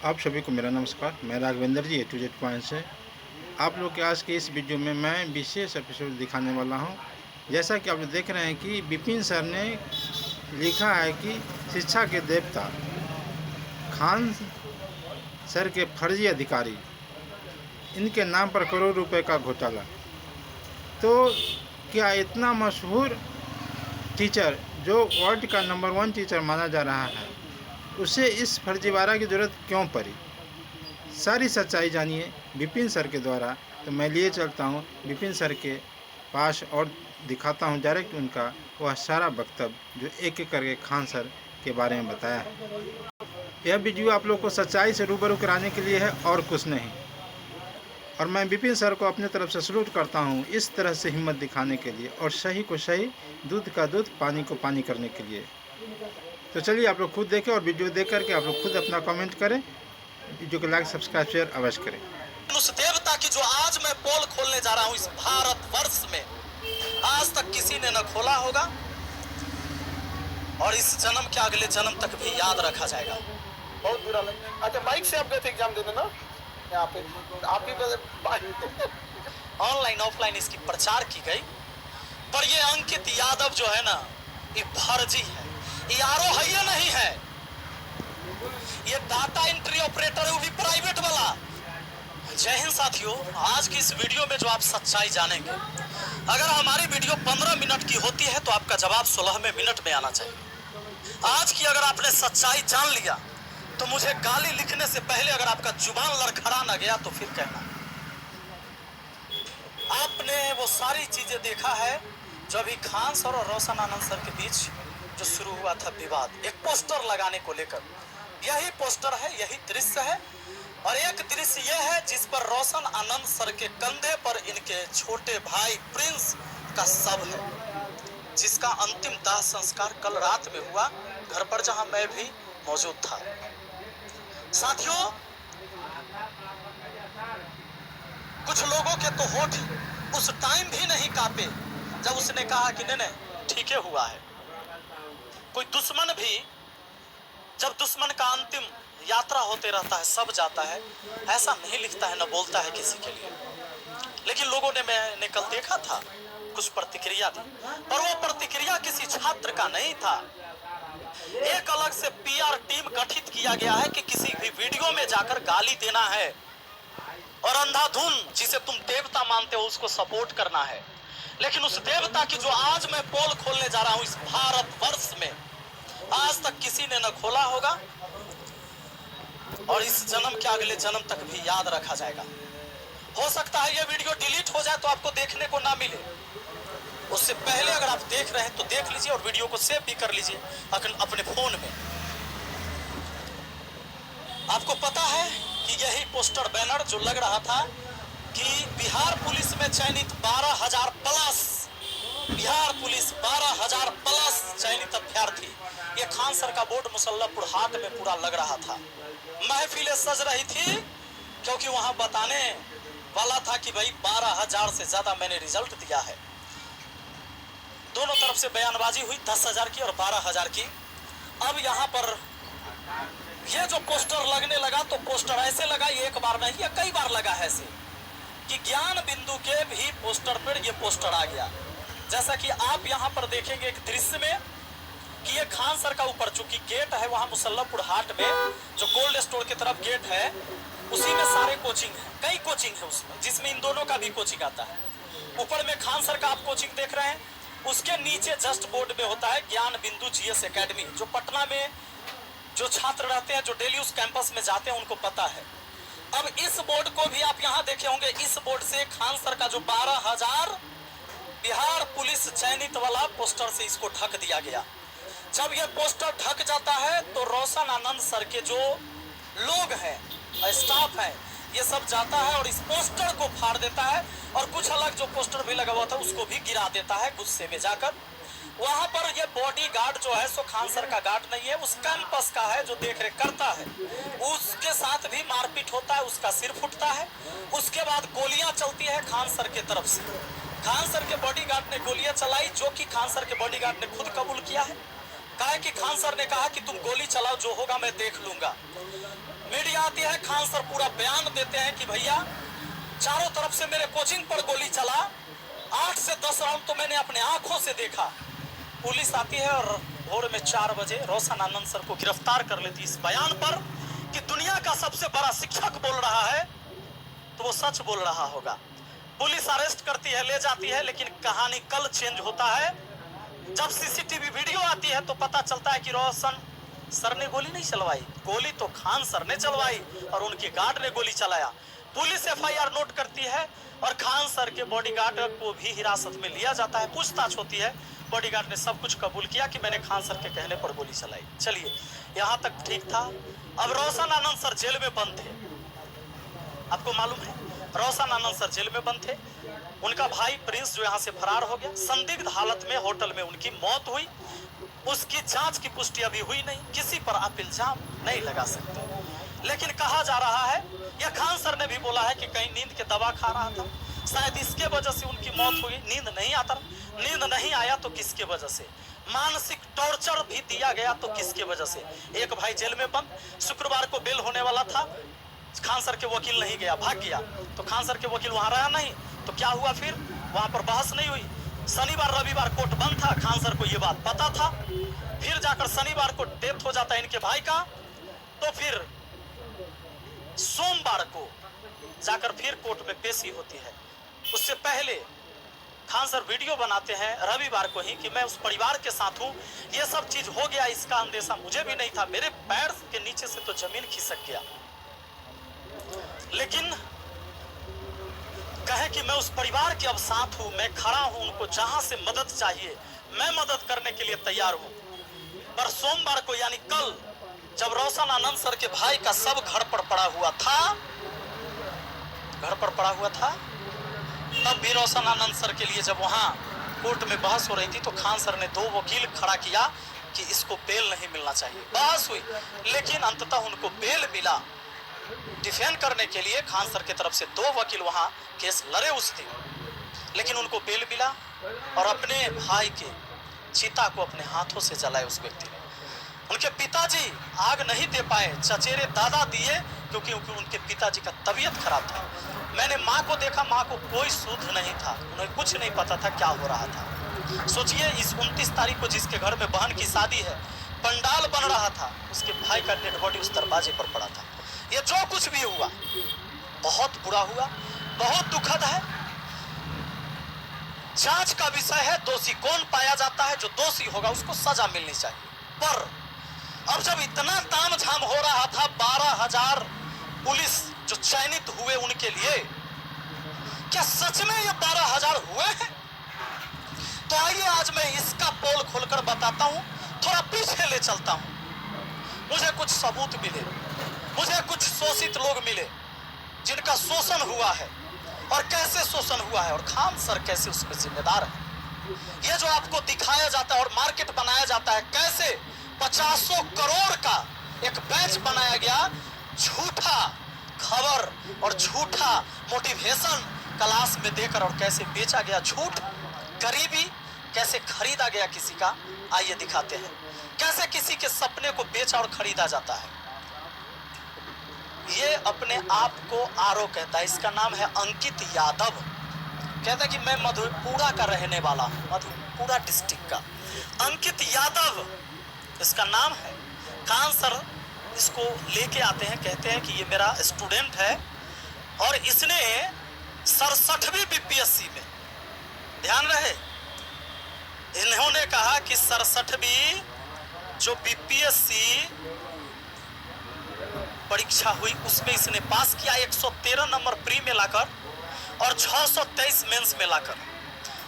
आप सभी को मेरा नमस्कार। मैं राघवेंद्र जी A to Z पॉइंट से आप लोग के आज के इस वीडियो में मैं विशेष एपिसोड दिखाने वाला हूं। जैसा कि आप लोग देख रहे हैं कि विपिन सर ने लिखा है कि शिक्षा के देवता खान सर के फर्जी अधिकारी, इनके नाम पर करोड़ रुपए का घोटाला। तो क्या इतना मशहूर टीचर जो वर्ल्ड का नंबर 1 टीचर माना जा रहा है, उसे इस फर्जीवाड़ा की ज़रूरत क्यों पड़ी? सारी सच्चाई जानिए विपिन सर के द्वारा। तो मैं लिए चलता हूँ विपिन सर के पास और दिखाता हूँ डायरेक्ट उनका वह सारा वक्तव्य जो एक एक करके खान सर के बारे में बताया है। यह वीडियो आप लोग को सच्चाई से रूबरू कराने के लिए है और कुछ नहीं। और मैं विपिन सर को अपने तरफ से सलूट करता हूँ इस तरह से हिम्मत दिखाने के लिए और सही को सही, दूध का दूध, पानी को पानी करने के लिए। तो चलिए आप लोग खुद देखें और वीडियो देख करके आप लोग खुद अपना कमेंट करें। वीडियो को लाइक, सब्सक्राइब, शेयर अवश्य करें। उस देवता की जो आज मैं पोल खोलने जा रहा हूं इस भारत वर्ष में, आज तक किसी ने न खोला होगा और इस जन्म के अगले जन्म तक भी याद रखा जाएगा। बहुत बुरा लगा। अच्छा, बाइक से आप गए थे एग्जाम देने ना यहाँ पे? आप ही ऑनलाइन ऑफलाइन इसकी प्रचार की गई, पर ये अंकित यादव जो है ना, ये फर्जी है, ये आरोह है नहीं है, ये डाटा एंट्री ऑपरेटर है, वो भी प्राइवेट वाला। जय हिंद साथियों, आज की इस वीडियो में जो आप सच्चाई जानेंगे, अगर हमारी वीडियो 15 मिनट की होती है तो आपका जवाब 16वें मिनट में आना चाहिए। आज की अगर आपने सच्चाई जान लिया तो मुझे गाली लिखने से पहले अगर आपका जुबान लड़खड़ा ना गया तो फिर कहना। आपने वो सारी चीजें देखा है जो अभी खान सर और रोशन आनंद सर के बीच जो शुरू हुआ था विवाद, एक पोस्टर लगाने को लेकर। यही पोस्टर है, यही दृश्य है, और एक दृश्य यह है जिस पर रोशन आनंद सर के कंधे पर इनके छोटे भाई प्रिंस का शव है, जिसका अंतिम दाह संस्कार कल रात में हुआ, घर पर जहां मैं भी मौजूद था। साथियों, कुछ लोगों के तो होठ उस टाइम भी नहीं कांपे जब उसने कहा कि नहीं ठीक है हुआ है। कोई दुश्मन भी जब दुश्मन का अंतिम यात्रा होते रहता है, सब जाता है, ऐसा नहीं लिखता है, न बोलता है किसी के लिए। लेकिन लोगों ने, मैंने कल देखा था, कुछ प्रतिक्रिया दी, पर वो प्रतिक्रिया किसी छात्र का नहीं था। एक अलग से पीआर टीम गठित किया गया है कि किसी भी वीडियो में जाकर गाली देना है और अंधाधुन जिसे तुम देवता मानते हो उसको सपोर्ट करना है। लेकिन उस देवता की जो आज मैं पोल खोलने जा रहा हूं इस भारत वर्ष में, आज तक किसी ने न खोला होगा और इस जन्म के अगले जन्म तक भी याद रखा जाएगा। हो सकता है ये वीडियो डिलीट हो जाए तो आपको देखने को ना मिले, उससे पहले अगर आप देख रहे हैं तो देख लीजिए और वीडियो को सेव भी कर लीजिए अपने फोन में। आपको पता है कि यही पोस्टर बैनर जो लग रहा था कि बिहार पुलिस में चयनित 12,000 प्लस, बिहार पुलिस 12,000 प्लस चयनित अभ्यर्थी, ये खान सर का बोर्ड मुसल्लमपुर हाट में पूरा लग रहा था। महफिलें सज रही थी क्योंकि वहां बताने वाला था कि भाई 12,000 से ज्यादा मैंने रिजल्ट दिया है। दोनों तरफ से बयानबाजी हुई, 10,000 की और 12,000 की। अब यहाँ पर ये जो पोस्टर लगने लगा तो पोस्टर ऐसे लगा, एक बार नहीं है कई बार लगा है ऐसे कि ज्ञान बिंदु के भी पोस्टर पर ये पोस्टर आ गया। जैसा कि आप यहाँ पर देखेंगे एक दृश्य में कि ये खान सर का ऊपर चूंकि गेट है वहां मुसल्लमपुर हाट में, जो कोल्ड स्टोर की तरफ गेट है, उसी में सारे कोचिंग है, कई कोचिंग है उसमें, जिसमें इन दोनों का भी कोचिंग आता है। ऊपर में खान सर का आप कोचिंग देख रहे हैं, उसके नीचे जस्ट बोर्ड में होता है ज्ञान बिंदु जीएस एकेडमी, जो पटना में जो छात्र रहते हैं, जो डेली उस कैंपस में जाते हैं, उनको पता है। अब इस बोर्ड को भी आप यहाँ देखे होंगे, इस बोर्ड से खान सर का जो 12,000 बिहार पुलिस चयनित वाला पोस्टर से इसको ढक दिया गया। जब ये पोस्टर ढक जाता है तो रोशन आनंद सर के जो लोग हैं, स्टाफ है, ये सब जाता है और इस पोस्टर को फाड़ देता है और कुछ अलग जो पोस्टर भी लगा हुआ था उसको भी गिरा देता है गुस्से में जाकर। वहां पर ये बॉडी गार्ड जो है सो खान सर का गार्ड नहीं है, उस कैंपस का है जो देख रेख करता है, उसके साथ भी मारपीट होता है, उसका सिर फूटता है। उसके बाद गोलियां चलती है खान सर के तरफ से। खान सर के बॉडीगार्ड ने गोलियां चलाई, जो कि खान सर के बॉडीगार्ड ने खुद कबूल किया है। कहा कि खान सर ने कहा कि तुम गोली चलाओ, जो होगा मैं देख लूंगा। मीडिया आती है, खान सर पूरा बयान देते हैं कि भैया चारों तरफ से मेरे कोचिंग पर गोली चला, 8 से 10 राउंड तो मैंने अपने आंखों से देखा। पुलिस आती है और भोर में 4 बजे रोशन आनंद सर को गिरफ्तार कर लेती इस बयान पर कि दुनिया का सबसे बड़ा शिक्षक बोल रहा है तो वो सच बोल रहा होगा। पुलिस अरेस्ट करती है, ले जाती है, लेकिन कहानी कल चेंज होता है। जब सीसीटीवी वीडियो आती है तो पता चलता है कि रोशन सर ने गोली नहीं चलवाई, गोली तो खान सर ने चलवाई और उनके गार्ड ने गोली चलाया। पुलिस एफआईआर नोट करती है और खान सर के बॉडीगार्ड को भी हिरासत में लिया जाता है। पूछताछ होती है, बॉडीगार्ड ने सब कुछ कबूल किया कि मैंने खान सर के कहने पर गोली चलाई। चलिए, यहाँ तक ठीक था। अब रोशन आनंद सर जेल में बंद थे, आपको मालूम है रोशन आनंद सर जेल में बंद थे। उनका भाई प्रिंस जो यहाँ से फरार हो गया, संदिग्ध हालत में होटल में उनकी मौत हुई। उसकी जांच की पुष्टि अभी हुई नहीं, किसी पर आप इल्जाम नहीं लगा सकते। लेकिन कहा जा रहा है, या खान सर ने भी बोला है कि कहीं नींद के दवा खा रहा था, शायद इसके वजह से उनकी मौत हुई। नींद नहीं आता, नींद नहीं आया तो किसके वजह से? मानसिक टॉर्चर भी दिया गया तो किसके वजह से? एक भाई जेल में बंद, शुक्रवार को बेल होने वाला था, खान सर के वकील नहीं गया, भाग गया। तो खान सर के वकील वहां रहा नहीं, तो क्या हुआ फिर? वहां पर बहस नहीं हुई। शनिवार रविवार कोर्ट बंद था, खान सर को ये बात पता था। फिर जाकर शनिवार को डेथ हो जाता है इनके भाई का, तो फिर सोमवार को जाकर फिर कोर्ट में पेशी होती है। उससे पहले खान सर वीडियो बनाते हैं रविवार को ही कि मैं उस परिवार के साथ हूं, ये सब चीज हो गया, इसका अंदेशा मुझे भी नहीं था, मेरे पैर के नीचे से तो जमीन खिसक गया। लेकिन कहे कि मैं उस परिवार के अब साथ हूं, मैं खड़ा हूं, उनको जहां से मदद चाहिए मैं मदद करने के लिए तैयार हूं। पर सोमवार को यानी कल, जब रोशन आनंद सर के भाई का सब घर पर पड़ा हुआ था, तब भी रोशन आनंद सर के लिए जब वहां कोर्ट में बहस हो रही थी तो खान सर ने 2 वकील खड़ा किया कि इसको बेल नहीं मिलना चाहिए। बहस हुई, लेकिन अंततः उनको बेल मिला। डिफेंड करने के लिए खान सर की तरफ से 2 वकील वहां केस लड़े उस दिन, लेकिन उनको बेल मिला और अपने भाई के चिता को अपने हाथों से जलाए उस व्यक्ति ने। उनके पिताजी आग नहीं दे पाए, चचेरे दादा दिए, क्योंकि उनके पिताजी का तबीयत खराब था। मैंने माँ को देखा, माँ को कोई सुध नहीं था, उन्हें कुछ नहीं पता था क्या हो रहा था। सोचिए, इस 29 तारीख को जिसके घर में बहन की शादी है, पंडाल बन रहा था, उसके भाई का डेड बॉडी उस दरवाजे पर पड़ा था। ये जो कुछ भी हुआ बहुत बुरा हुआ, बहुत दुखद है। जांच का विषय है, दोषी कौन पाया जाता है, जो दोषी होगा उसको सजा मिलनी चाहिए। पर अब जब इतना तामझाम हो रहा था, 12,000 पुलिस जो चयनित हुए उनके लिए, क्या सच में ये 12,000 हुए हैं? तो आइए आज मैं इसका पोल खोलकर बताता हूं, थोड़ा पीछे ले चलता हूं। मुझे कुछ सबूत मिले, मुझे कुछ शोषित लोग मिले जिनका शोषण हुआ है और कैसे शोषण हुआ है और खान सर कैसे उसमें जिम्मेदार है। ये जो आपको दिखाया जाता है और मार्केट बनाया जाता है, कैसे 50 करोड़ का एक बैच बनाया गया, झूठा खबर और झूठा मोटिवेशन क्लास में देकर, और कैसे बेचा गया झूठ, गरीबी कैसे खरीदा गया किसी का। आइए दिखाते हैं कैसे किसी के सपने को बेचा और खरीदा जाता है। ये अपने आप को आरो कहता है, इसका नाम है अंकित यादव। कहता है कि मैं मधेपुरा का रहने वाला हूँ, मधेपुरा डिस्ट्रिक्ट का। अंकित यादव इसका नाम है। खान सर इसको लेके आते हैं, कहते हैं कि ये मेरा स्टूडेंट है और इसने 67वीं बीपीएससी में, ध्यान रहे, इन्होंने कहा कि 67वीं जो बीपीएससी परीक्षा हुई उसमें इसने पास किया, 113 नंबर प्री में लाकर और 623 मेंस में लाकर,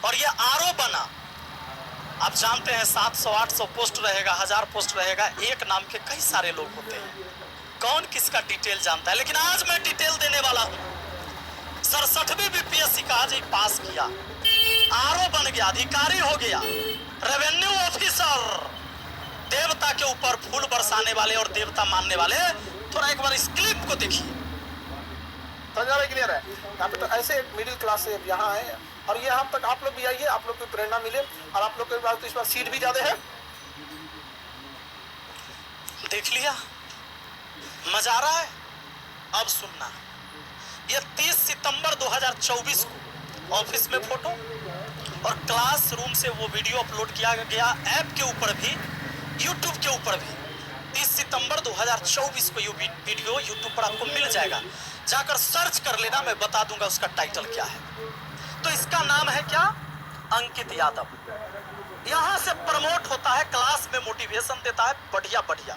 और ये आरओ बना। आप जानते हैं 700-800 पोस्ट रहेगा, 1000 पोस्ट रहेगा, एक नाम के कई सारे लोग होते हैं, कौन किसका डिटेल जानता है। लेकिन आज मैं डिटेल देने वाला हूं। 67वीं बीपीएससी का आज ही पास किया, आरओ बन गया, अधिकारी हो गया, रेवेन्यू ऑफिसर, देवता के ऊपर फूल बरसाने वाले और देवता मानने वाले। थोड़ा एक बार इस क्लिप को देखिए, समझा क्लियर है। यहाँ पे तो ऐसे मिडिल क्लास से यहाँ है, और ये हम तक आप लोग भी आइए, आप लोग को प्रेरणा मिले, और आप लोग के पास तो इस बार सीट भी ज्यादा है। देख लिया, मजा आ रहा है? अब सुनना, ये 30 सितंबर 2024 को ऑफिस में फोटो और क्लासरूम से वो वीडियो अपलोड किया गया ऐप के ऊपर भी, यूट्यूब के ऊपर भी। 30 सितंबर 2024 को ये वीडियो यूट्यूब पर आपको मिल जाएगा, जाकर सर्च कर लेना, मैं बता दूंगा उसका टाइटल क्या है। तो इसका नाम है क्या? अंकित यादव। यहां से प्रमोट होता है, क्लास में मोटिवेशन देता है, बढ़िया बढ़िया।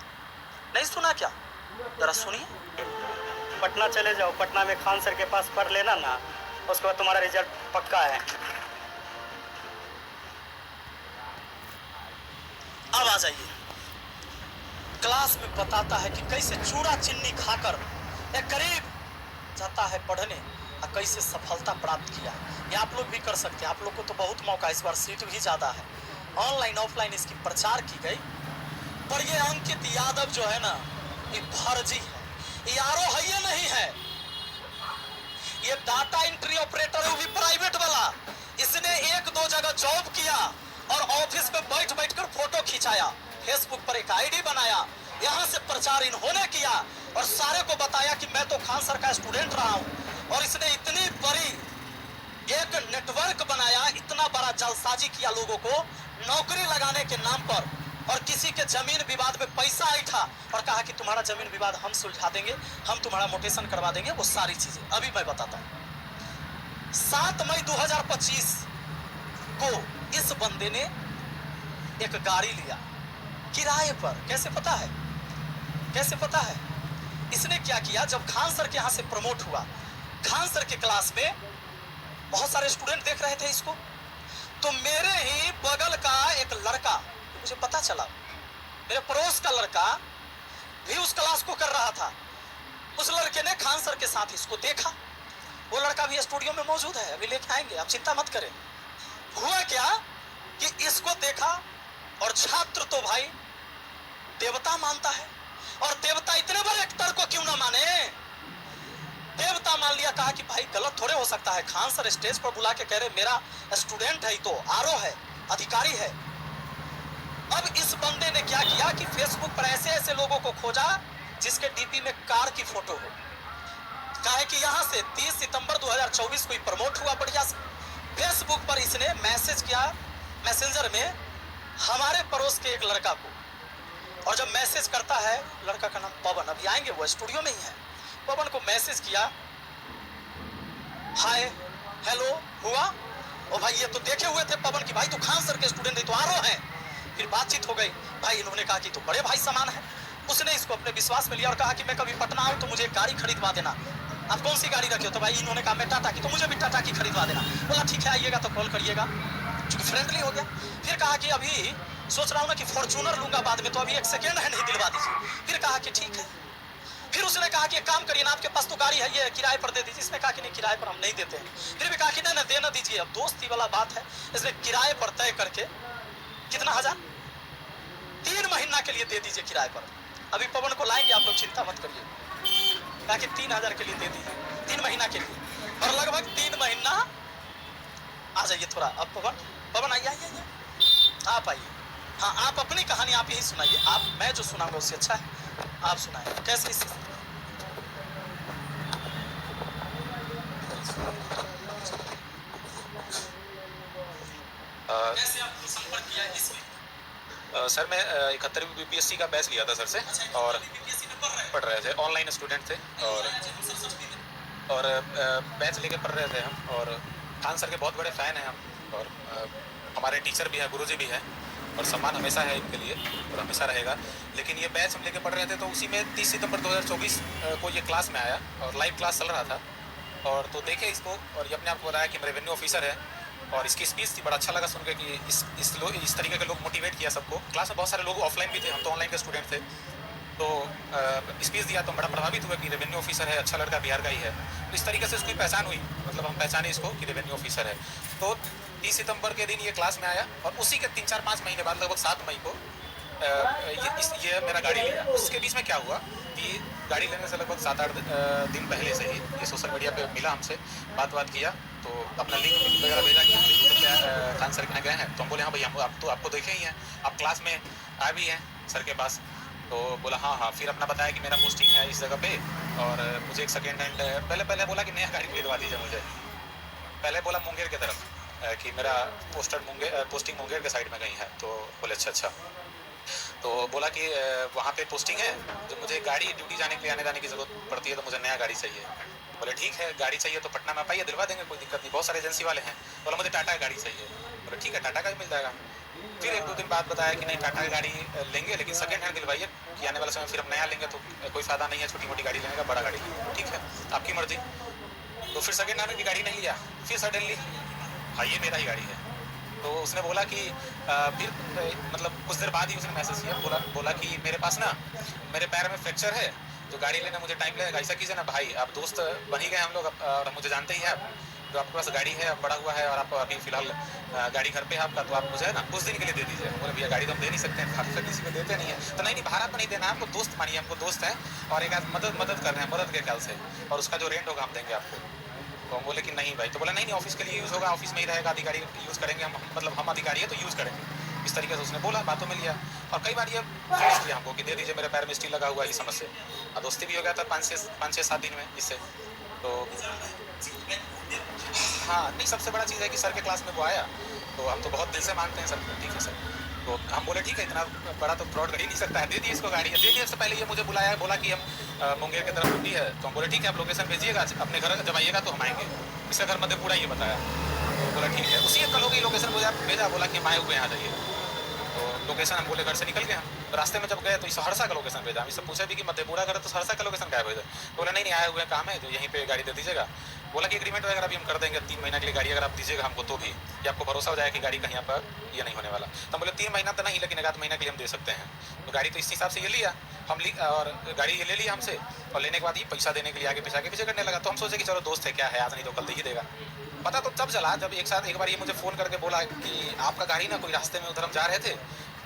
नहीं सुना क्या? जरा सुनिए। पटना चले जाओ, पटना में खान सर के पास पढ़ लेना ना, उसके बाद तुम्हारा रिजल्ट पक्का है। अब आ जाइए, क्लास में बताता है कि कैसे चूड़ा चीनी खाकर एक गरीब जाता है पढ़ने और कैसे सफलता प्राप्त किया। ये आप लोग भी कर सकते हैं, आप लोग को तो बहुत मौका, इस बार सीट भी ज्यादा है, ऑनलाइन ऑफलाइन इसकी प्रचार की गई। पर ये अंकित यादव जो है ना, ये फर्जी है, ये आरो है ये नहीं है, ये डाटा एंट्री ऑपरेटर है, वो भी प्राइवेट वाला। इसने 1-2 जगह जॉब किया और ऑफिस में बैठ बैठ कर फोटो खिंचाया, फेसबुक पर एक आईडी बनाया, यहाँ से प्रचार इन्होंने किया और सारे को बताया कि मैं तो खान सर का स्टूडेंट रहा हूँ। और इसने इतनी बड़ी एक नेटवर्क बनाया, इतना बड़ा जालसाजी किया लोगों को नौकरी लगाने के नाम पर, और किसी के जमीन विवाद में पैसा ऐठा और कहा कि तुम्हारा जमीन विवाद हम सुलझा देंगे, हम तुम्हारा मोटेशन करवा देंगे। वो सारी चीजें अभी मैं बताता हूँ। 7 मई 2025 को इस बंदे ने एक गाड़ी लिया किराए पर। कैसे पता है? कैसे पता है? इसने क्या किया, जब खान सर के यहाँ से प्रमोट हुआ, खान सर के क्लास में बहुत सारे स्टूडेंट देख रहे थे इसको, तो मेरे ही बगल का एक लड़का, मुझे पता चला, मेरे पड़ोस का लड़का भी उस क्लास को कर रहा था। उस लड़के ने खान सर के साथ इसको देखा, वो लड़का भी स्टूडियो में मौजूद है, अभी लेके आएंगे, आप चिंता मत करें। हुआ क्या कि इसको देखा, और छात्र तो भाई देवता मानता है, और देवता इतने बड़े एक्टर को क्यों ना माने, देवता मान लिया। कहा कि भाई गलत थोड़े हो सकता है, खान सर स्टेज पर बुला के कह रहे मेरा स्टूडेंट है, तो आरओ है, अधिकारी है। अब इस बंदे ने क्या किया कि फेसबुक पर ऐसे ऐसे लोगों को खोजा जिसके डीपी में कार की फोटो हो। कहा कि यहां से 30 सितंबर 2024 को प्रमोट हुआ बढ़िया से। फेसबुक पर इसने मैसेज किया मैसेंजर में हमारे पड़ोस के एक लड़का को, और जब मैसेज करता है, लड़का का नाम पवन, अभी आएंगे, वो स्टूडियो में ही है। पवन को मैसेज किया, हाय हेलो हुआ, और भाई ये तो देखे हुए थे पवन की भाई तो खान सर के स्टूडेंट है, तो आरो है। फिर बातचीत हो गई, भाई इन्होंने कहा कि तो बड़े भाई समान है। उसने इसको अपने विश्वास में लिया और कहा कि मैं कभी पटना आऊं तो मुझे एक गाड़ी खरीदवा देना। आप कौन सी गाड़ी रखे हो? तो भाई इन्होंने कहा मैं टाटा की, तो मुझे भी टाटा की खरीदवा देना। बोला ठीक है, आइएगा तो कॉल करिएगा, क्योंकि फ्रेंडली हो गया। फिर कहा कि अभी सोच रहा हूँ ना कि फॉर्च्यूनर लूंगा बाद में, तो अभी एक सेकेंड हैंड ही दिलवा दीजिए। फिर कहा कि ठीक है। फिर उसने कहा कि एक काम करिए ना, आपके पास तो गाड़ी है, ये किराए पर दे दीजिए। इसने कहा कि नहीं, किराए पर हम नहीं देते हैं। फिर भी कहा कि नहीं देना दीजिए, अब दोस्ती वाला बात है। इसने किराए पर तय करके कितना हजार, 3 महीना के लिए दे दीजिए किराए पर। अभी पवन को लाएंगे, आप लोग चिंता मत करिए। कहा कि 3000 के लिए दे दीजिए, 3 महीना के लिए, और लगभग 3 महीना। आ जाइए थोड़ा, अब पवन आइए आइए, आप आइए। हाँ, आप अपनी कहानी आप यही सुनाइए, आप, मैं जो सुनाऊंगा उससे अच्छा है आप सुनाए। कैसे कैसे आपको संपर्क किया इसमें? सर मैं 71वीं बीपीएससी का बैच लिया था सर से, और पढ़ रहे थे, ऑनलाइन स्टूडेंट थे, और बैच लेके पढ़ रहे थे हम, और खान सर के बहुत बड़े फ़ैन हैं हम, और हमारे टीचर भी हैं, गुरुजी भी हैं, और सम्मान हमेशा है इनके लिए और हमेशा रहेगा। लेकिन ये बैच हम लेके पढ़ रहे थे, तो उसी में 30 सितंबर 2024 को ये क्लास में आया और लाइव क्लास चल रहा था, और तो देखे इसको, और ये अपने आप को बताया कि मैं रेवेन्यू ऑफिसर है, और इसकी स्पीच थी, बड़ा अच्छा लगा सुन के कि इस तरीके के लोग मोटिवेट किया सबको। क्लास में बहुत सारे लोग ऑफलाइन भी थे, हम तो ऑनलाइन के स्टूडेंट थे, तो स्पीच दिया तो बड़ा प्रभावित हुआ कि रेवेन्यू ऑफिसर है, अच्छा लड़का, बिहार का ही है। तो इस तरीके से उसकी पहचान हुई, मतलब हम पहचाने इसको कि रेवेन्यू ऑफिसर है। तो 30 सितंबर के दिन ये क्लास में आया, और उसी के 3-4-5 महीने बाद लगभग 7 मई को ये मेरा गाड़ी लिया। उसके बीच में क्या हुआ कि गाड़ी लेने से लगभग 7-8 दिन पहले से ही ये सोशल मीडिया पे मिला हमसे, बात किया, तो अपना लिंक वगैरह भेजा कि तो क्या खान सर के यहाँ गए हैं, तो हम बोले हाँ भाई, हम आप तो आपको देखे ही हैं, आप क्लास में आए भी हैं सर के पास, तो बोला हाँ हाँ, फिर अपना बताया कि मेरा पोस्टिंग है इस जगह पे और मुझे एक सेकेंड हैंड पहले बोला कि नया गाड़ी दिलवा दीजिए मुझे। पहले बोला मुंगेर की तरफ कि मेरा पोस्टिंग मुंगेर के साइड में कहीं है। तो बोले अच्छा। तो बोला कि वहाँ पे पोस्टिंग है, जो मुझे गाड़ी ड्यूटी जाने के लिए आने जाने की ज़रूरत पड़ती है तो मुझे नया गाड़ी चाहिए। बोले ठीक है, गाड़ी चाहिए तो पटना में पाइए, दिलवा देंगे, कोई दिक्कत नहीं, बहुत सारे एजेंसी वाले हैं। बोला मुझे टाटा की गाड़ी चाहिए। बोले ठीक है, टाटा का भी मिल जाएगा। फिर 1-2 दिन बाद बताया कि नहीं, टाटा की गाड़ी लेंगे लेकिन सेकेंड हैंड दिलवाइए, कि आने वाले समय फिर हम नया लेंगे तो कोई फ़ायदा नहीं है, छोटी मोटी गाड़ी लेने का, बड़ा गाड़ी लेंगे। ठीक है, आपकी मर्ज़ी। तो फिर सेकेंड हैंड की गाड़ी नहीं लिया। फिर सडनली हाँ, ये मेरा ही गाड़ी है। तो उसने बोला कि फिर मतलब कुछ देर बाद ही उसने मैसेज किया, बोला कि मेरे पास ना मेरे पैर में फ्रैक्चर है, तो गाड़ी लेने मुझे टाइम लगेगा। ऐसा कीजिए ना भाई, आप दोस्त बन ही गए हम लोग और मुझे जानते ही हैं आप, तो आपके पास गाड़ी है, पड़ा हुआ है और आप अभी फ़िलहाल गाड़ी घर पे है आपका, तो आप मुझे है ना कुछ दिन के लिए दे दीजिए। बोले भैया गाड़ी तो हम दे नहीं सकते हैं, खाली किसी को देते नहीं है। तो नहीं भाड़ा तो नहीं देना, आपको दोस्त मानिए, हमको दोस्त है और एक आध मदद कर रहे हैं, मदद के ख्याल से, और उसका जो रेंट होगा हम देंगे आपको। तो हम बोले कि नहीं भाई। तो बोला नहीं ऑफिस के लिए यूज़ होगा, ऑफिस में ही रहेगा, अधिकारी यूज़ करेंगे हम, मतलब हम अधिकारी है तो यूज़ करेंगे। इस तरीके से उसने बोला, बातों में लिया और कई बार ये फोर्स किया हमको कि दे दीजिए, मेरे पैर में स्टील लगा हुआ है, इस समझ से। और दोस्ती भी हो गया था 5-6-7 दिन में इससे। तो हाँ नहीं, सबसे बड़ा चीज़ है कि सर के क्लास में वो आया, तो हम तो बहुत दिल से मानते हैं सर, ठीक है सर। तो हम बोले ठीक है, इतना बड़ा तो फ्रॉड कर ही नहीं सकता है, दे दिए इसको गाड़ी। दे दिए से पहले ये मुझे बुलाया, बोला कि हम मुंगेर की तरफ ड्यूटी है, तो हम बोले ठीक है, आप लोकेशन भेजिएगा, अपने घर जब आइएगा तो हम आएंगे। इसका घर मधेपुरा ये बताया। बोला ठीक है, उसी कल हो गई, लोकेशन भेजा, बोला कि हम आए हुए यहाँ जाइए। तो लोकेशन हम बोले घर से निकल गए, हम रास्ते में जब गए तो सहरसा का लोकेशन भेजा। हम इससे पूछे भी कि मधेपुरा घर तो सहरसा का लोकेशन क्या भेजा। बोला नहीं आए हुए काम है, तो यहीं पे गाड़ी दे दीजिएगा। बोला कि एग्रीमेंट वगैरह भी हम कर देंगे, 3 महीना के लिए गाड़ी अगर आप दीजिएगा हमको तो भी, ये आपको भरोसा हो जाएगा कि गाड़ी कहीं पर ये नहीं होने वाला। तो हम बोले 3 महीना तो नहीं, लेकिन 1 आध महीना के लिए हम दे सकते हैं। तो गाड़ी तो इस हिसाब से ये लिया हम और गाड़ी ये ले लिया हमसे, और लेने के बाद ये पैसा देने के लिए आगे पीछे करने लगा। तो हम सोचे कि चलो दोस्त है, क्या है, आज नहीं तो कल दे ही देगा। पता तो तब चला जब एक बार ये मुझे फ़ोन करके बोला कि आपका गाड़ी ना कोई रास्ते में उधर हम जा रहे थे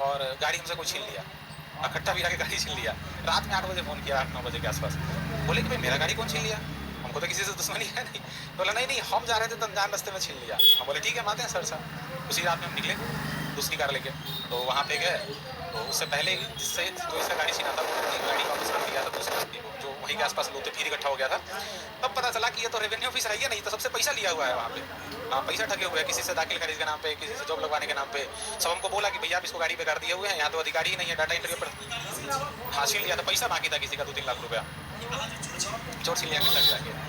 और गाड़ी हमसे कोई छीन लिया, इकट्ठा भी आके गाड़ी छीन लिया। रात में 8 बजे फ़ोन किया, 8-9 बजे के आसपास। बोले कि भाई मेरा गाड़ी कौन छीन लिया, हमको तो किसी से दुश्मनी है नहीं। बोला नहीं हम जा रहे थे तो अनजान रास्ते में छीन लिया। हम बोले ठीक है, हम आते हैं सरसा। उसी रात में हम निकले दूसरी कार लेके, तो वहाँ पे गए। तो उससे पहले जिससे जो इसका गाड़ी छीना था वो गाड़ी वापस कर दिया था दूसरे व्यक्ति को, जो वहीं के आसपास लोग थे, फिर इकट्ठा हो गया था। तब पता चला कि ये तो रेवेन्यू ऑफिसर है, नहीं तो सबसे पैसा लिया हुआ है वहाँ पे। हाँ, पैसा ठगे हुए हैं, किसी से दाखिल खरीद के नाम पे, किसी से जॉब लगवाने के नाम पे। सब हमको बोला कि भैया आप इसको गाड़ी पे कर दिए हुए हैं, यहाँ तो अधिकारी ही नहीं है, डाटा इंटरव्यू पर हाँ छीन लिया था। पैसा बाकी था किसी का 2-3 लाख रुपया, चोट छीन लिया कितना जाके।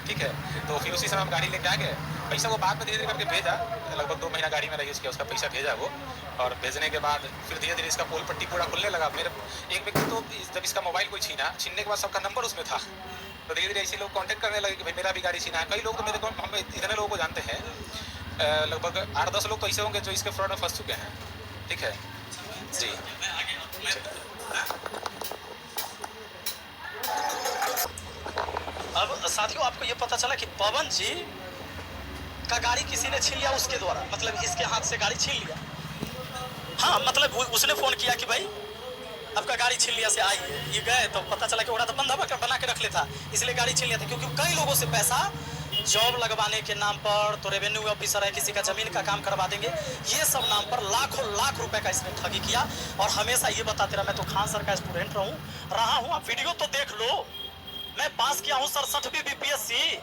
ठीक है, तो फिर उसी समय हम गाड़ी लेके आ गए। पैसा वो बाद में धीरे धीरे करके भेजा, लगभग 2 महीना गाड़ी में रही उसका पैसा भेजा वो। और भेजने के बाद फिर धीरे धीरे इसका पोल पट्टी पूरा खुलने लगा। मेरे एक व्यक्ति तो जब इसका मोबाइल कोई छीनने के बाद सबका नंबर उसमें था, तो धीरे धीरे ऐसे लोग कांटेक्ट करने लगे कि भाई मेरा भी गाड़ी छीना है। कई लोग तो मेरे को, हम इतने लोगों को जानते हैं, लगभग 8-10 लोग तो ऐसे होंगे जो इसके फ्रॉड में फंस चुके हैं। ठीक है जी। अब साथियों आपको ये पता चला कि पवन जी का गाड़ी किसी ने छीन लिया उसके द्वारा, मतलब इसके हाथ से गाड़ी छीन लिया। हाँ, मतलब उसने फ़ोन किया कि भाई आपका गाड़ी छीन लिया से आइए। ये गए तो पता चला कि वो तो बंधा बना के रख लेता, इसलिए गाड़ी छीन लिया था। क्योंकि कई लोगों से पैसा जॉब लगवाने के नाम पर, तो रेवेन्यू ऑफिसर है, किसी का ज़मीन का काम करवा देंगे, ये सब नाम पर लाखों लाख रुपए का इसने ठगी किया। और हमेशा ये बताते रहा मैं तो खान सर का स्टूडेंट रहा हूँ। आप वीडियो तो देख लो, मैं पास किया हूँ 67वीं बीपीएससी,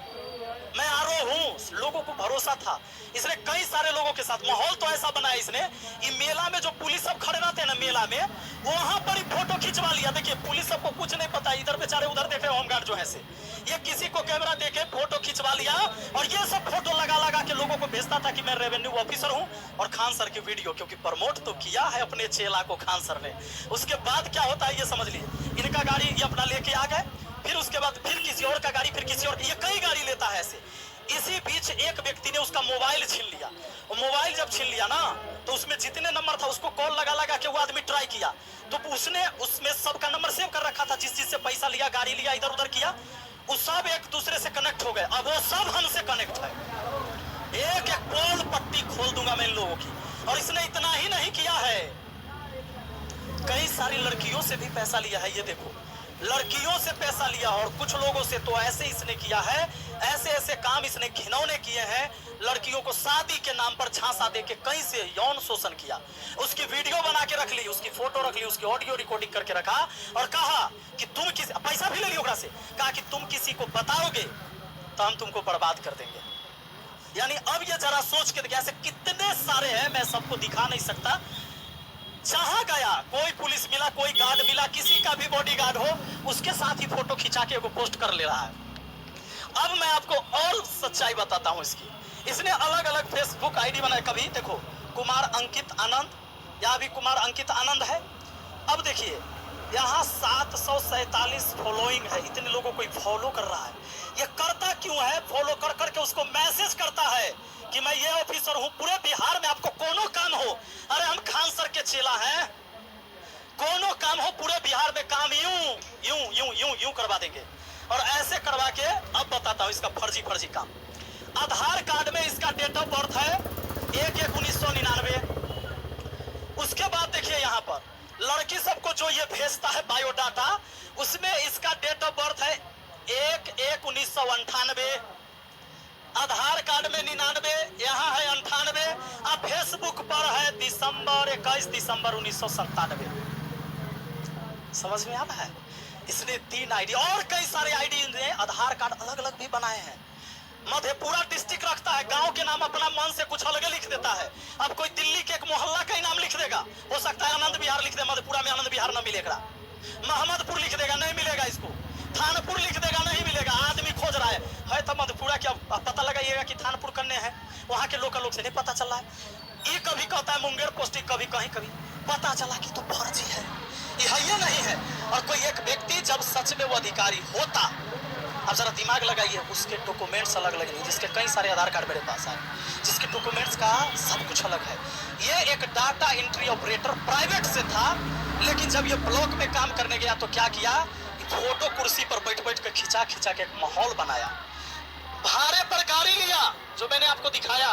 मैं आरओ हूँ। लोगों को भरोसा था, इसने कई सारे लोगों के साथ माहौल तो ऐसा बनाया इसने। ये मेला में जो पुलिस सब खड़े रहते हैं ना मेला में, वहां पर ही फोटो खिंचवा लिया। देखिए पुलिस सबको कुछ नहीं पता, इधर बेचारे उधर देख रहे होमगार्ड जो है से, ये किसी को कैमरा देके फोटो खिंचवा लिया और ये सब फोटो लगा के लोगों को भेजता था कि मैं रेवेन्यू ऑफिसर हूँ। और खान सर की वीडियो, क्योंकि प्रमोट तो किया है अपने चेला को खान सर ने। उसके बाद क्या होता है ये समझ लीजिए, इनका गाड़ी ये अपना लेके आ गए, फिर उसके बाद फिर किसी और का गाड़ी, फिर किसी और, ये कई गाड़ी लेता है ऐसे। इसी बीच एक व्यक्ति ने उसका मोबाइल छीन लिया। और मोबाइल जब छीन लिया ना, तो उसमें जितने नंबर था उसको कॉल लगा के वो आदमी ट्राई किया, तो उसने उसमें सबका नंबर सेव कर रखा था, जिस चीज से पैसा लिया, गाड़ी लिया, इधर उधर किया, वो सब एक दूसरे से कनेक्ट हो गए। अब वो सब हमसे कनेक्ट है। एक एक पोल पट्टी खोल दूंगा मैं इन लोगों की। और इसने इतना ही नहीं किया है, कई सारी लड़कियों से भी पैसा लिया है। ये देखो लड़कियों से पैसा लिया और कुछ लोगों से तो ऐसे इसने किया है, ऐसे ऐसे काम इसने घिनौने किए हैं। लड़कियों को शादी के नाम पर झांसा देके कहीं से यौन शोषण किया, उसकी वीडियो बना के रख ली, उसकी फोटो रख ली, उसकी ऑडियो रिकॉर्डिंग करके रखा और कहा कि तुम किसी, पैसा भी ले लिया से, कहा कि तुम किसी को बताओगे तो हम तुमको बर्बाद कर देंगे। यानी अब ये जरा सोच के देखिए, ऐसे कितने सारे हैं, मैं सबको दिखा नहीं सकता। जहां गया कोई पुलिस मिला, कोई गार्ड मिला, किसी का भी बॉडीगार्ड हो, उसके साथ ही फोटो खिंचा के वो पोस्ट कर ले रहा है। अब मैं आपको और सच्चाई बताता हूं इसकी। इसने अलग अलग फेसबुक आईडी बनाए, कभी देखो कुमार अंकित आनंद, यहाँ भी कुमार अंकित आनंद है। अब देखिए यहाँ 747 फॉलोइंग है, इतने लोगों को फॉलो कर रहा है। ये करता क्यों है? फॉलो कर करके उसको मैसेज करता है कि मैं ये ऑफिसर हूं, पूरे बिहार में आपको कोनो काम हो, अरे हम खान सर के चेला हैं, कोनो काम हो पूरे बिहार में काम यूं यूं यूं यूं यूं करवा देंगे। और ऐसे करवा के अब बताता हूं इसका फर्जी काम। आधार कार्ड में इसका डेट ऑफ बर्थ है 1/1/1999। उसके बाद देखिए यहाँ पर लड़की सबको जो ये भेजता है बायोडाटा, उसमें इसका डेट ऑफ बर्थ है 1/1/1998। आधार कार्ड में 99, यहाँ है 98, अब फेसबुक पर है 21 दिसंबर 1997। समझ में आ रहा है? इसने 3 आईडी और कई सारे आईडी ने आधार कार्ड अलग अलग भी बनाए हैं। मधेपुरा डिस्ट्रिक्ट रखता है, गांव के नाम अपना मन से कुछ अलग लिख देता है। अब कोई दिल्ली के एक मोहल्ला का ही नाम लिख देगा, हो सकता है आनंद विहार लिख दे, मधेपुरा में आनंद विहार न मिलेगा। मोहम्मदपुर लिख देगा, नहीं मिलेगा इसको। थानपुर लिख देगा, नहीं मिलेगा। आदमी खोज रहा है तो मधेपुरा क्या पता लगाइएगा कि थानपुर करने हैं, वहां के लोकल लोग से नहीं पता चल रहा है। ये कभी कहता है मुंगेर पोस्टिंग, कभी कहीं, कभी पता चला कि तो फर्जी है, ये नहीं है। और कोई एक व्यक्ति जब सच में वो अधिकारी होता, अब जरा दिमाग लगाइए, उसके डॉक्यूमेंट्स अलग अलग नहीं, जिसके कई सारे आधार कार्ड मेरे पास आए, जिसके डॉक्यूमेंट्स का सब कुछ अलग है। ये एक डाटा एंट्री ऑपरेटर प्राइवेट से था, लेकिन जब ये ब्लॉक में काम करने गया तो क्या किया, फोटो कुर्सी पर बैठ बैठ कर खिंचा के एक माहौल बनाया। भाड़े पर गाड़ी लिया, जो मैंने आपको दिखाया।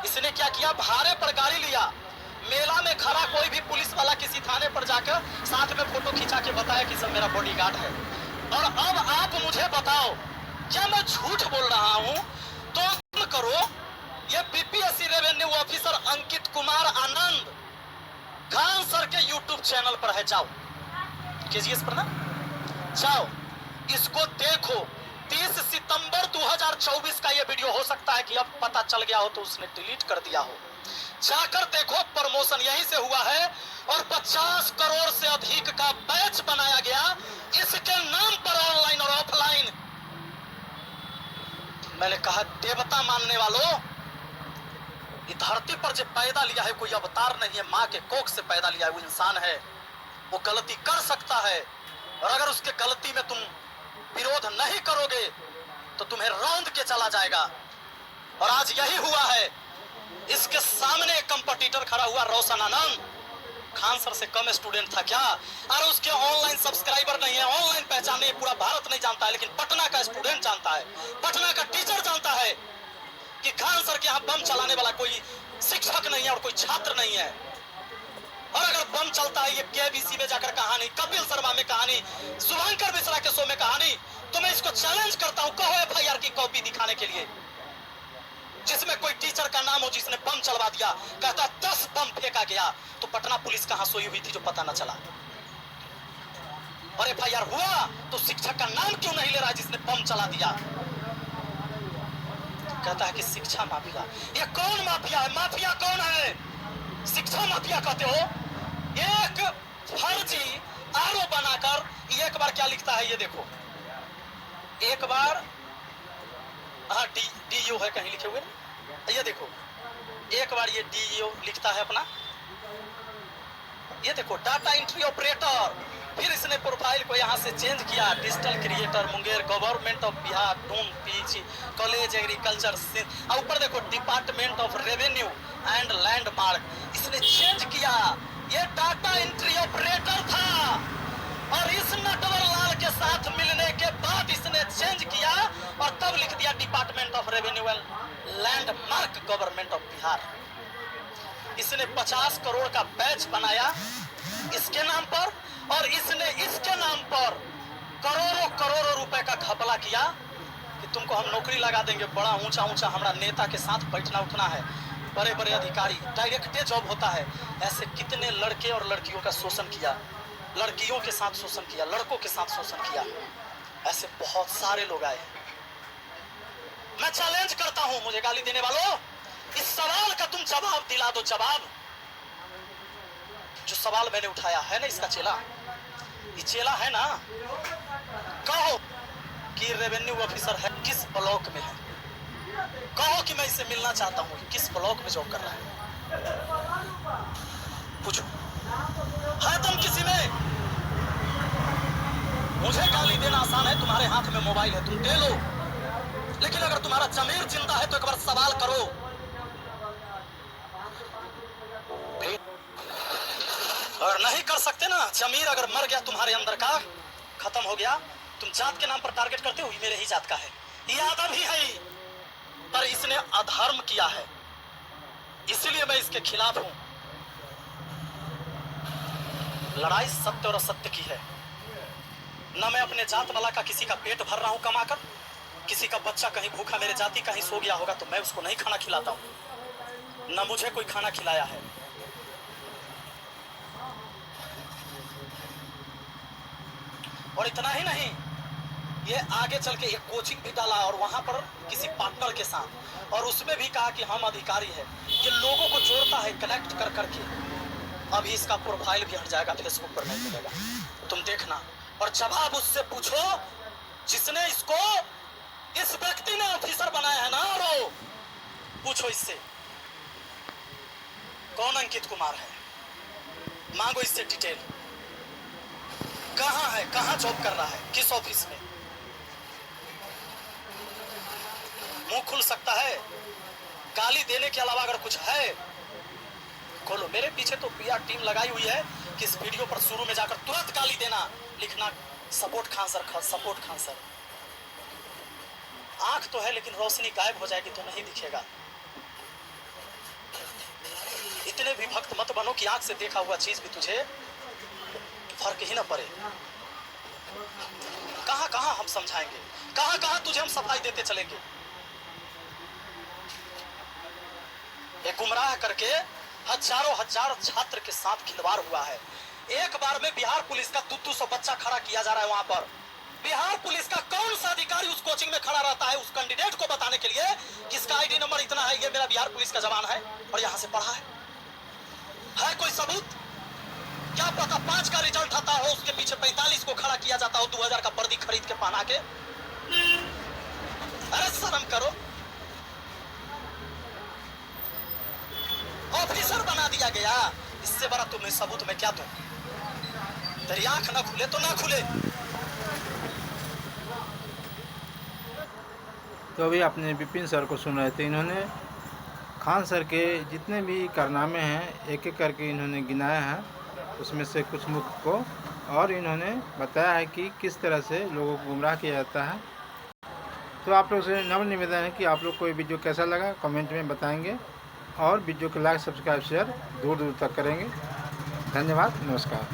इसने क्या किया, भाड़े पर गाड़ी लिया, मेला में खड़ा कोई भी पुलिस वाला किसी थाने पर जाकर साथ में फोटो खिंचा के बताया कि सब मेरा बॉडीगार्ड है। और अब आप मुझे बताओ, क्या मैं झूठ बोल रहा हूं? तो तुम करो, ये BPSC revenue officer Ankit Kumar Anand Khan sir के यूट्यूब चैनल पर है, जाओ कीजिए इस पर ना, जाओ इसको देखो। 30 सितंबर 2024 का ये वीडियो हो सकता है कि अब पता चल गया हो तो उसने डिलीट कर दिया हो, जाकर देखो। प्रमोशन यहीं से हुआ है और 50 करोड़ से अधिक का बैच बनाया गया इसके नाम पर, ऑनलाइन और ऑफलाइन। मैंने कहा देवता मानने वालों, इस धरती पर जो पैदा लिया है कोई अवतार नहीं है, मां के कोख से पैदा लिया है, वो इंसान है, वो गलती कर सकता है। और अगर उसके गलती में तुम विरोध नहीं करोगे तो तुम्हें रौंद के चला जाएगा। और आज यही हुआ है। इसके सामने एक कंपटीटर खड़ा हुआ, रोशन आनंद, खान सर से कम स्टूडेंट था क्या? अरे उसके ऑनलाइन सब्सक्राइबर नहीं है, ऑनलाइन पहचान नहीं है, पूरा भारत नहीं जानता है, लेकिन पटना का स्टूडेंट जानता है, पटना का टीचर जानता है कि खान सर के यहाँ बम चलाने वाला कोई शिक्षक नहीं है और कोई छात्र नहीं है। और अगर बम चलता है, ये केबीसी में जाकर कहानी, कपिल शर्मा में कहानी, शुभंकर मिश्रा के शो में कहानी, तो मैं इसको चैलेंज करता हूं, कहो एफआईआर की कॉपी दिखाने के लिए, जिसमें कोई टीचर का नाम हो जिसने बम चलवा दिया, कहता 10 बम फेंका गया, तो पटना पुलिस कहां सोई हुई थी जो पता न चला। और एफआईआर हुआ तो शिक्षक का नाम क्यों नहीं ले रहा है जिसने बम चला दिया? कहता है कि शिक्षा माफिया। ये कौन माफिया है? माफिया कौन है? शिक्षा माफिया कहते हो? एक फर्जी आरोप बनाकर एक बार क्या लिखता है, ये देखो, एक बार हाँ डीईओ है कहीं लिखे हुए, ये देखो, एक बार ये डीईओ लिखता है अपना, ये देखो डाटा एंट्री ऑपरेटर। फिर इसने प्रोफाइल को यहाँ से चेंज किया, digital creator Munger, government of Bihar, Doom PG college agriculture, और ऊपर देखो department of revenue and landmark, इसने चेंज किया। ये डाटा एंट्री ऑपरेटर था और इस नटवर लाल के साथ मिलने के बाद इसने चेंज किया और तब लिख दिया department of revenue and landmark government of Bihar. इसने 50 करोड़ का बैच बनाया इसके नाम पर, और इसने इसके नाम पर रुपए का घपला किया कि तुमको हम नौकरी लगा देंगे, बड़ा ऊंचा ऊंचा हमारा नेता के साथ बैठना उठना है, बड़े बड़े अधिकारी, डायरेक्ट जॉब होता है। ऐसे कितने लड़के और लड़कियों का शोषण किया, लड़कियों के साथ शोषण किया, लड़कों के साथ शोषण किया। ऐसे बहुत सारे लोग आए। मैं चैलेंज करता हूं मुझे गाली देने वालों, इस सवाल का तुम जवाब दिला दो। जवाब जो सवाल मैंने उठाया है ना, इसका चेला, ये चेला है ना, कहो कि रेवेन्यू ऑफिसर है, किस ब्लॉक में है, कहो कि मैं इससे मिलना चाहता हूं, किस ब्लॉक में जॉब कर रहा है, पूछो है तुम किसी में? मुझे गाली देना आसान है, तुम्हारे हाथ में मोबाइल है, तुम दे लो, लेकिन अगर तुम्हारा जमीर जिंदा है तो एक बार सवाल करो। और नहीं कर सकते ना, जमीर अगर मर गया तुम्हारे अंदर का, खत्म हो गया। तुम जात के नाम पर टारगेट करते हो, ये मेरे ही जात का है, ये आदम ही है, पर इसने अधर्म किया है, इसलिए मैं इसके खिलाफ हूं। लड़ाई सत्य और असत्य की है ना। मैं अपने जात वाला का किसी का पेट भर रहा हूं कमाकर, किसी का बच्चा कहीं भूखा मेरे जाति कहीं सो गया होगा तो मैं उसको नहीं खाना खिलाता हूं, ना मुझे कोई खाना खिलाया है। और इतना ही नहीं, ये आगे चल के एक कोचिंग भी डाला और वहां पर किसी पार्टनर के साथ, और उसमें भी कहा कि हम अधिकारी है। ये लोगों को जोड़ता है कनेक्ट कर करके। अभी इसका प्रोफाइल भी हट जाएगा, फेसबुक पर नहीं मिलेगा, तुम देखना। और जवाब उससे पूछो जिसने इसको, इस व्यक्ति ने ऑफिसर बनाया है ना, रो पूछो इससे कौन अंकित कुमार है, मांगो इससे डिटेल, कहां है, कहां जॉब कर रहा है, किस ऑफिस में। मुंह खुल सकता है, गाली देने के अलावा अगर कुछ है खोलो। मेरे पीछे तो पीआर टीम लगाई हुई है कि इस वीडियो पर शुरू में जाकर तुरंत गाली देना, लिखना support Khan sir, support Khan sir. आंख तो है लेकिन रोशनी गायब हो जाएगी तो नहीं दिखेगा। इतने भी भक्त मत बनो कि आंख से देखा हुआ चीज भी तुझे फर्क ही ना पड़े। कहां कहां हम समझाएंगे, कहां कहां तुझे हम सफाई देते चलेंगे। एक गुमराह करके हजारों हजार छात्र के साथ खिलवाड़ हुआ है। एक बार में बिहार पुलिस का 200 बच्चा खड़ा किया जा रहा है। वहां पर बिहार पुलिस का कौन सा अधिकारी उस कोचिंग में खड़ा रहता है उस कैंडिडेट को बताने के लिए कि इसका आईडी नंबर इतना है, ये मेरा बिहार पुलिस का जवान है और यहां से पढ़ा है कोई सबूत? क्या पता 5 का रिजल्ट आता हो, उसके पीछे 45 को खड़ा किया जाता हो 2000 का वर्दी खरीद के पहना के। अरे शर्म करो, ऑफिसर बना दिया गया, इससे बड़ा तुम्हें सबूत मैं क्या दूं? तेरी आंख ना खुले तो ना खुले। तो अभी आपने विपिन सर को सुन रहे थे। इन्होंने खान सर के जितने भी कारनामे हैं एक एक करके इन्होंने गिनाया है, उसमें से कुछ मुख्य को, और इन्होंने बताया है कि किस तरह से लोगों को गुमराह किया जाता है। तो आप लोग से नम्र निवेदन है कि आप लोग को ये वीडियो कैसा लगा कमेंट में बताएंगे, और वीडियो को लाइक सब्सक्राइब शेयर दूर दूर तक करेंगे। धन्यवाद, नमस्कार।